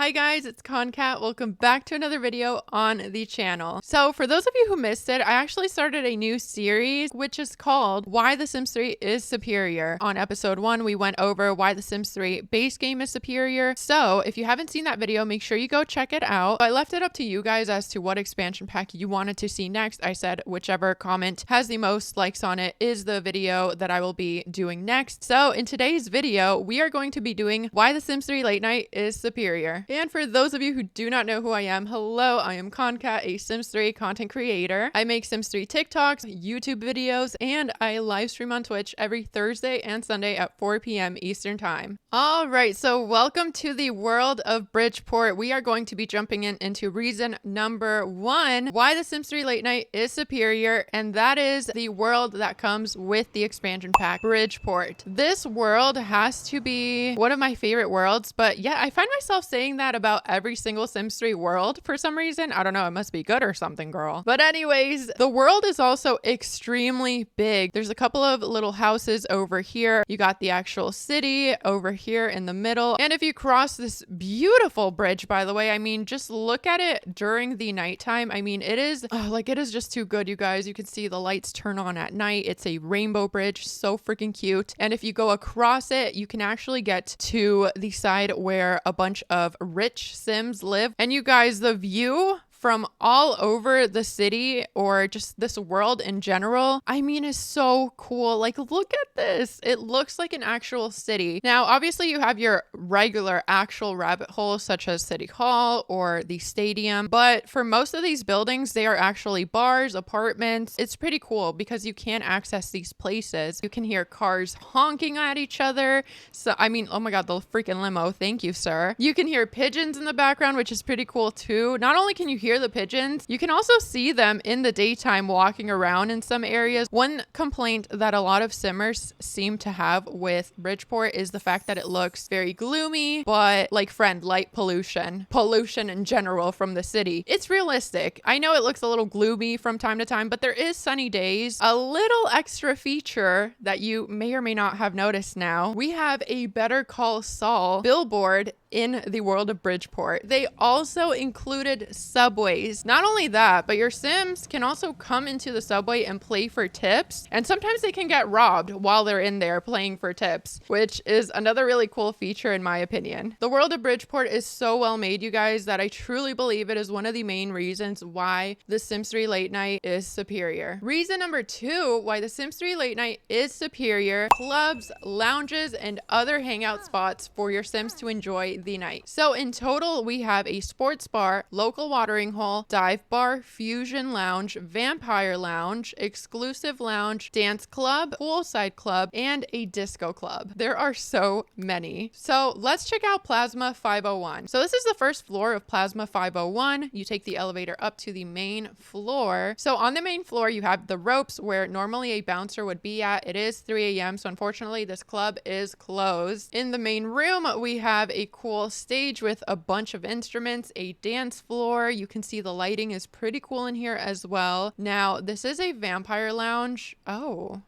Hi guys, it's Concat. Welcome back to another video on the channel. So for those of you who missed it, I actually started a new series which is called Why The Sims 3 is Superior. On episode 1, we went over why The Sims 3 base game is superior. So if you haven't seen that video, make sure you go check it out. I left it up to you guys as to what expansion pack you wanted to see next. I said whichever comment has the most likes on it is the video that I will be doing next. So in today's video, we are going to be doing Why The Sims 3 Late Night is Superior. And for those of you who do not know who I am, hello, I am Concat, a Sims 3 content creator. I make Sims 3 TikToks, YouTube videos, and I live stream on Twitch every Thursday and Sunday at 4 p.m. Eastern Time. All right, so welcome to the world of Bridgeport. We are going to be jumping into reason number 1, why The Sims 3 Late Night is superior, and that is the world that comes with the expansion pack, Bridgeport. This world has to be one of my favorite worlds, but yeah, I find myself saying that about every single Sims 3 world for some reason. I don't know, it must be good or something, girl. But anyways, the world is also extremely big. There's a couple of little houses over here. You got the actual city over here in the middle. And if you cross this beautiful bridge, by the way, I mean, just look at it during the nighttime. I mean, it is just too good, you guys. You can see the lights turn on at night. It's a rainbow bridge, so freaking cute. And if you go across it, you can actually get to the side where a bunch of rich Sims live. And you guys, the view from all over the city or just this world in general, I mean, is so cool. Like, look at this. It looks like an actual city. Now, obviously you have your regular actual rabbit holes such as City Hall or the stadium, but for most of these buildings, they are actually bars, apartments. It's pretty cool because you can access these places. You can hear cars honking at each other. So, I mean, oh my God, the freaking limo. Thank you, sir. You can hear pigeons in the background, which is pretty cool too. Not only can you hear the pigeons, you can also see them in the daytime walking around in some areas. One complaint that a lot of simmers seem to have with Bridgeport is the fact that it looks very gloomy, but like light pollution in general from the city. It's realistic. I know it looks a little gloomy from time to time, but there is sunny days. A little extra feature that you may or may not have noticed now, we have a Better Call Saul billboard in the world of Bridgeport. They also included subways. Not only that, but your Sims can also come into the subway and play for tips. And sometimes they can get robbed while they're in there playing for tips, which is another really cool feature in my opinion. The world of Bridgeport is so well made, you guys, that I truly believe it is one of the main reasons why The Sims 3 Late Night is superior. Reason number 2 why The Sims 3 Late Night is superior: clubs, lounges, and other hangout spots for your Sims to enjoy the night. So in total, we have a sports bar, local watering hole, dive bar, fusion lounge, vampire lounge, exclusive lounge, dance club, poolside club, and a disco club. There are so many. So let's check out Plasma 501. So this is the first floor of Plasma 501. You take the elevator up to the main floor. So on the main floor, you have the ropes where normally a bouncer would be at. It is 3 a.m. So unfortunately, this club is closed. In the main room, we have a cool stage with a bunch of instruments, a dance floor. You can see the lighting is pretty cool in here as well. Now, this is a vampire lounge. Oh.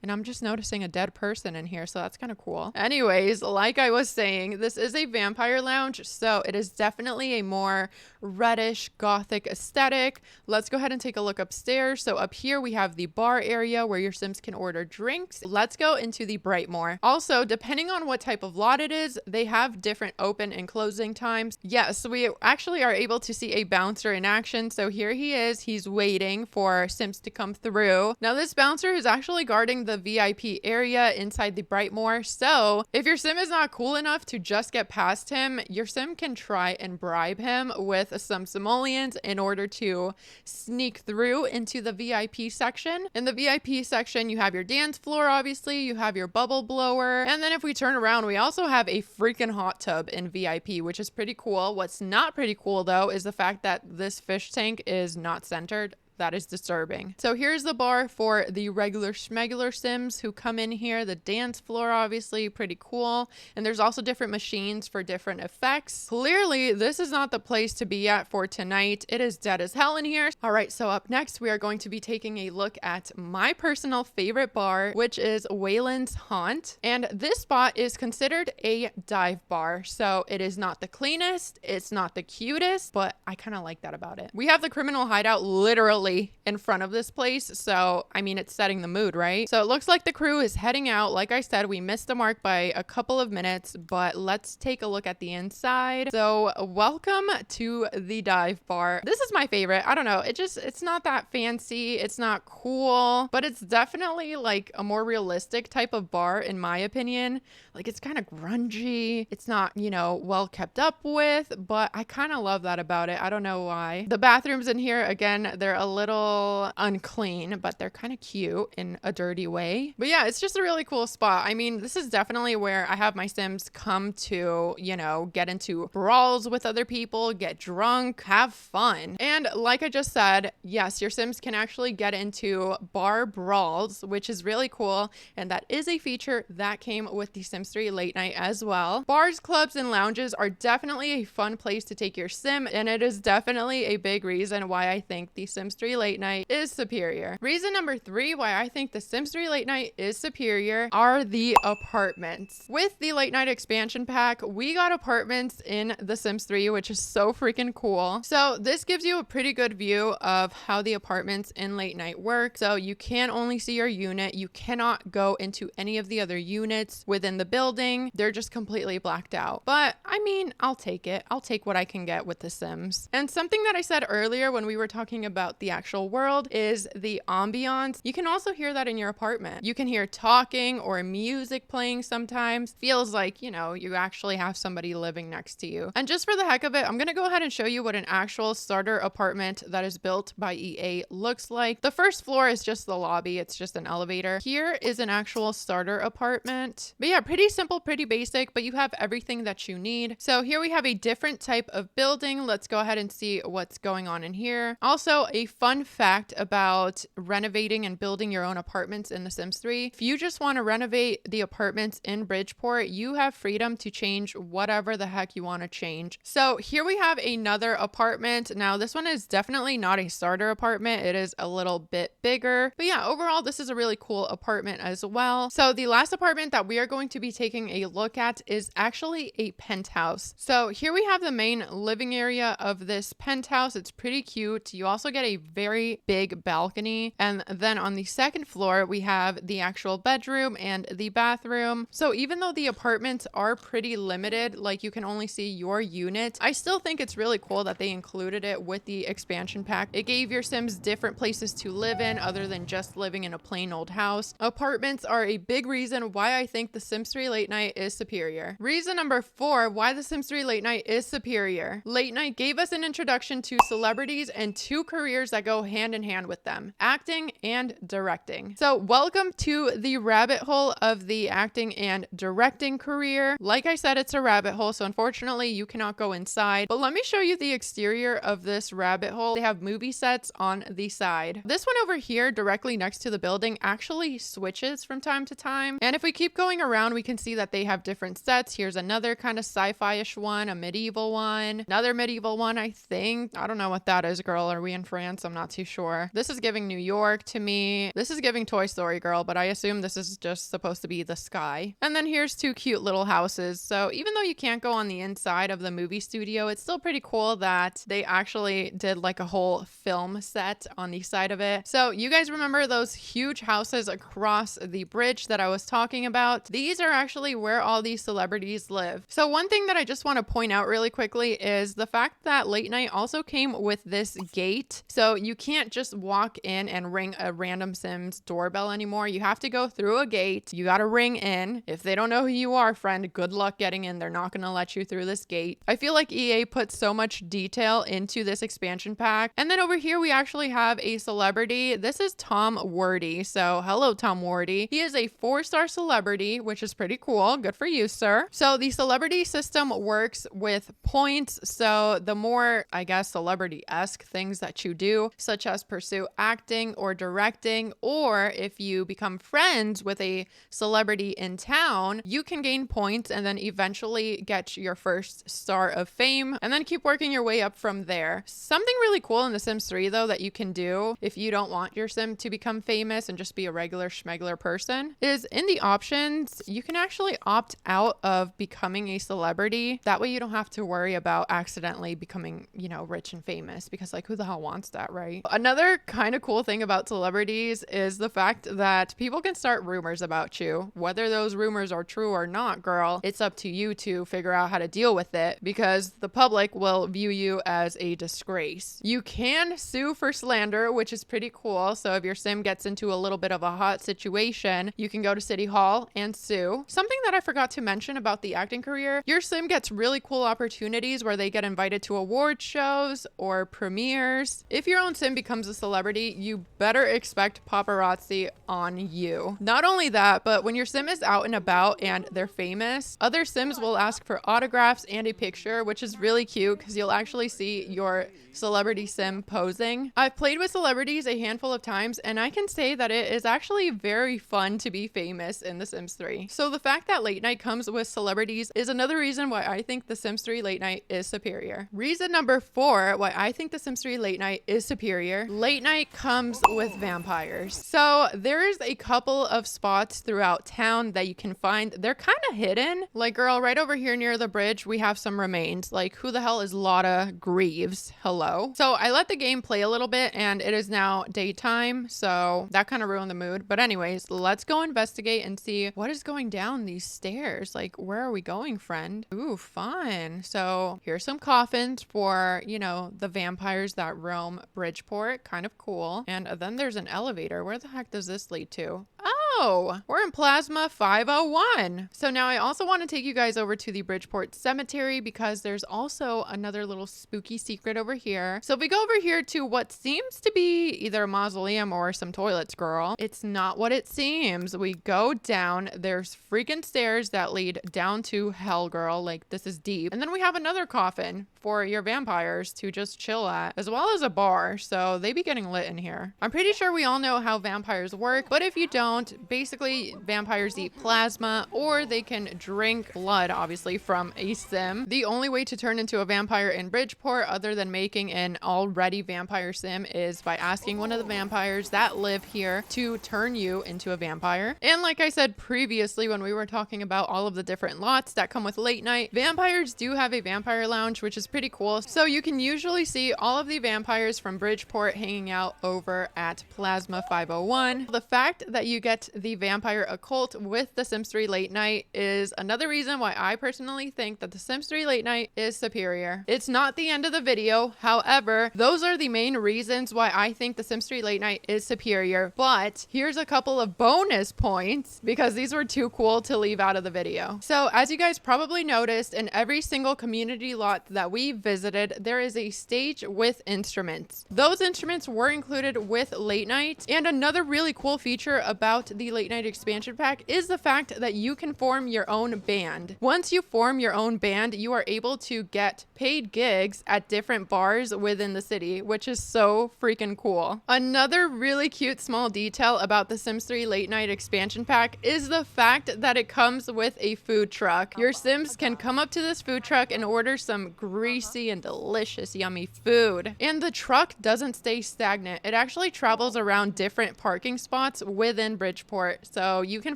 And I'm just noticing a dead person in here, so that's kind of cool. Anyways, like I was saying, this is a vampire lounge, so it is definitely a more reddish gothic aesthetic. Let's go ahead and take a look upstairs. So up here we have the bar area where your Sims can order drinks. Let's go into the Brightmoor. Also, depending on what type of lot it is, they have different open and closing times. Yes, we actually are able to see a bouncer in action. So here he is. He's waiting for Sims to come through. Now this bouncer is actually guarding the VIP area inside the Brightmoor. So if your Sim is not cool enough to just get past him, your Sim can try and bribe him with some simoleons in order to sneak through into the VIP section. In the VIP section, you have your dance floor, obviously, you have your bubble blower. And then if we turn around, we also have a freaking hot tub in VIP, which is pretty cool. What's not pretty cool though is the fact that this fish tank is not centered. that is disturbing. So here's the bar for the regular schmegular Sims who come in here. The dance floor, obviously pretty cool. And there's also different machines for different effects. Clearly, this is not the place to be at for tonight. It is dead as hell in here. All right, so up next, we are going to be taking a look at my personal favorite bar, which is Waylon's Haunt. And this spot is considered a dive bar. So it is not the cleanest, it's not the cutest, but I kind of like that about it. We have the criminal hideout literally in front of this place. So, I mean, it's setting the mood, right? So it looks like the crew is heading out. Like I said, we missed the mark by a couple of minutes, but let's take a look at the inside. So welcome to the dive bar. This is my favorite. I don't know. It's not that fancy. It's not cool, but it's definitely like a more realistic type of bar in my opinion. Like it's kind of grungy. It's not, you know, well kept up with, but I kind of love that about it. I don't know why. The bathrooms in here, again, they're a little unclean, but they're kind of cute in a dirty way. But yeah, it's just a really cool spot. I mean, this is definitely where I have my Sims come to, you know, get into brawls with other people, get drunk, have fun. And like I just said, yes, your Sims can actually get into bar brawls, which is really cool. And that is a feature that came with the Sims 3 Late Night as well. Bars, clubs, and lounges are definitely a fun place to take your Sim, and it is definitely a big reason why I think the Sims 3 Late Night is superior. Reason number 3 why I think the Sims 3 Late Night is superior are the apartments. With the Late Night expansion pack, we got apartments in the Sims 3, which is so freaking cool. So this gives you a pretty good view of how the apartments in Late Night work. So you can only see your unit. You cannot go into any of the other units within the building. They're just completely blacked out. But I mean, I'll take it. I'll take what I can get with the Sims. And something that I said earlier when we were talking about the actual world is the ambiance. You can also hear that in your apartment. You can hear talking or music playing sometimes. Feels like, you know, you actually have somebody living next to you. And just for the heck of it, I'm going to go ahead and show you what an actual starter apartment that is built by EA looks like. The first floor is just the lobby. It's just an elevator. Here is an actual starter apartment. But yeah, pretty simple, pretty basic, but you have everything that you need. So here we have a different type of building. Let's go ahead and see what's going on in here. Also, a fun fact about renovating and building your own apartments in The Sims 3. If you just want to renovate the apartments in Bridgeport, you have freedom to change whatever the heck you want to change. So here we have another apartment. Now, this one is definitely not a starter apartment. It is a little bit bigger. But yeah, overall, this is a really cool apartment as well. So the last apartment that we are going to be taking a look at is actually a penthouse. So here we have the main living area of this penthouse. It's pretty cute. You also get a very big balcony. And then on the second floor, we have the actual bedroom and the bathroom. So even though the apartments are pretty limited, like you can only see your unit, I still think it's really cool that they included it with the expansion pack. It gave your Sims different places to live in other than just living in a plain old house. Apartments are a big reason why I think The Sims 3 Late Night is superior. Reason number 4 why The Sims 3 Late Night is superior. Late Night gave us an introduction to celebrities and 2 careers that go hand in hand with them: acting and directing. So welcome to the rabbit hole of the acting and directing career. Like I said, it's a rabbit hole, so unfortunately you cannot go inside, but let me show you the exterior of this rabbit hole. They have movie sets on the side. This one over here directly next to the building actually switches from time to time, and if we keep going around we can see that they have different sets. Here's another kind of sci-fi-ish one, a medieval one, another medieval one, I think. I don't know what that is, girl. Are we in France? I'm not too sure. This is giving New York to me. This is giving Toy Story, girl, but I assume this is just supposed to be the sky. And then here's 2 cute little houses. So even though you can't go on the inside of the movie studio, it's still pretty cool that they actually did like a whole film set on the side of it. So you guys remember those huge houses across the bridge that I was talking about? These are actually where all these celebrities live. So one thing that I just want to point out really quickly is the fact that Late Night also came with this gate. So you can't just walk in and ring a random Sims doorbell anymore. You have to go through a gate. You got to ring in. If they don't know who you are, friend, good luck getting in. They're not going to let you through this gate. I feel like EA put so much detail into this expansion pack. And then over here, we actually have a celebrity. This is Tom Wordy. So hello, Tom Wordy. He is a 4-star celebrity, which is pretty cool. Good for you, sir. So the celebrity system works with points. So the more, I guess, celebrity-esque things that you do, such as pursue acting or directing, or if you become friends with a celebrity in town, you can gain points and then eventually get your first star of fame and then keep working your way up from there. Something really cool in The Sims 3 though that you can do if you don't want your sim to become famous and just be a regular schmegler person is in the options, you can actually opt out of becoming a celebrity. That way you don't have to worry about accidentally becoming, you know, rich and famous, because like who the hell wants that, right? Another kind of cool thing about celebrities is the fact that people can start rumors about you. Whether those rumors are true or not, girl, it's up to you to figure out how to deal with it, because the public will view you as a disgrace. You can sue for slander, which is pretty cool. So if your sim gets into a little bit of a hot situation, you can go to City Hall and sue. Something that I forgot to mention about the acting career, your sim gets really cool opportunities where they get invited to award shows or premieres. If your own sim becomes a celebrity, you better expect paparazzi on you. Not only that, but when your sim is out and about and they're famous, other sims will ask for autographs and a picture, which is really cute because you'll actually see your celebrity sim posing. I've played with celebrities a handful of times and I can say that it is actually very fun to be famous in The Sims 3. So the fact that late night comes with celebrities is another reason why I think The Sims 3 late night is superior. Reason number 4 why I think The Sims 3 late night is superior: late night comes with vampires. So there's a couple of spots throughout town that you can find. They're kind of hidden. Like, girl, right over here near the bridge, we have some remains. Like, who the hell is Lotta Greaves? Hello. So I let the game play a little bit and it is now daytime, so that kind of ruined the mood. But anyways, let's go investigate and see what is going down these stairs. Like, where are we going, friend? Ooh, fun. So here's some coffins for, you know, the vampires that roam Bridgeport. Kind of cool. And then there's an elevator. Where the heck does this lead to? Oh, we're in Plasma 501. So now I also want to take you guys over to the Bridgeport Cemetery because there's also another little spooky secret over here. So if we go over here to what seems to be either a mausoleum or some toilets, girl, it's not what it seems. We go down, there's freaking stairs that lead down to hell, girl. Like, this is deep. And then we have another coffin for your vampires to just chill at, as well as a bar. So they be getting lit in here. I'm pretty sure we all know how vampires work, but if you don't, basically vampires eat plasma or they can drink blood, obviously, from a sim. The only way to turn into a vampire in Bridgeport, other than making an already vampire sim, is by asking one of the vampires that live here to turn you into a vampire. And like I said previously, when we were talking about all of the different lots that come with late night, vampires do have a vampire lounge, which is pretty cool. So you can usually see all of the vampires from Bridgeport hanging out over at Plasma 501. The fact that you get the vampire occult with The Sims 3 late night is another reason why I personally think that The Sims 3 late night is superior. It's not the end of the video. However, those are the main reasons why I think The Sims 3 late night is superior. But here's a couple of bonus points because these were too cool to leave out of the video. So as you guys probably noticed, in every single community lot that we visited, there is a stage with instruments. Those instruments were included with late night. And another really cool feature about the late night expansion pack is the fact that you can form your own band. Once you form your own band, you are able to get paid gigs at different bars within the city, which is so freaking cool. Another really cute small detail about the Sims 3 late night expansion pack is the fact that it comes with a food truck. Your Sims can come up to this food truck and order some greasy and delicious yummy food. And the truck doesn't stay stagnant. It actually travels around different parking spots within Bridgeport, so you can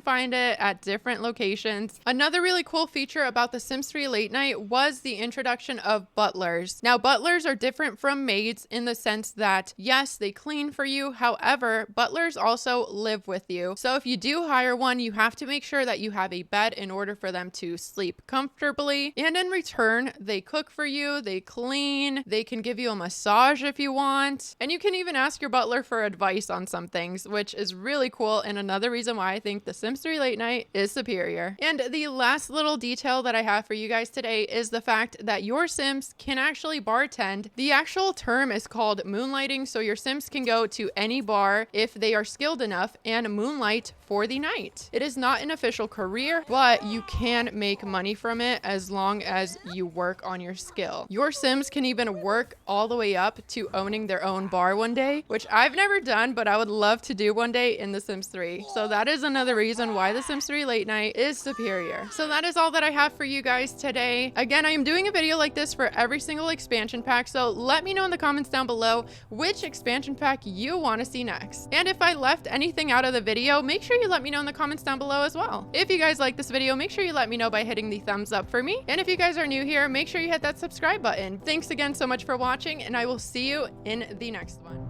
find it at different locations. Another really cool feature about the Sims 3 late night was the introduction of butlers. Now, butlers are different from maids in the sense that, yes, they clean for you. However, butlers also live with you. So if you do hire one, you have to make sure that you have a bed in order for them to sleep comfortably. And in return, they cook for you, they clean, they can give you a massage if you want. And you can even ask your butler for advice on some things, which is really cool and another another reason why I think The Sims 3 Late Night is superior. And the last little detail that I have for you guys today is the fact that your Sims can actually bartend. The actual term is called moonlighting, so your Sims can go to any bar if they are skilled enough and moonlight for the night. It is not an official career, but you can make money from it as long as you work on your skill. Your Sims can even work all the way up to owning their own bar one day, which I've never done, but I would love to do one day in The Sims 3. So that is another reason why The Sims 3 Late Night is superior. So that is all that I have for you guys today. Again, I am doing a video like this for every single expansion pack, so let me know in the comments down below which expansion pack you want to see next. And if I left anything out of the video, make sure you let me know in the comments down below as well. If you guys like this video, make sure you let me know by hitting the thumbs up for me. And if you guys are new here, make sure you hit that subscribe button. Thanks again so much for watching, and I will see you in the next one.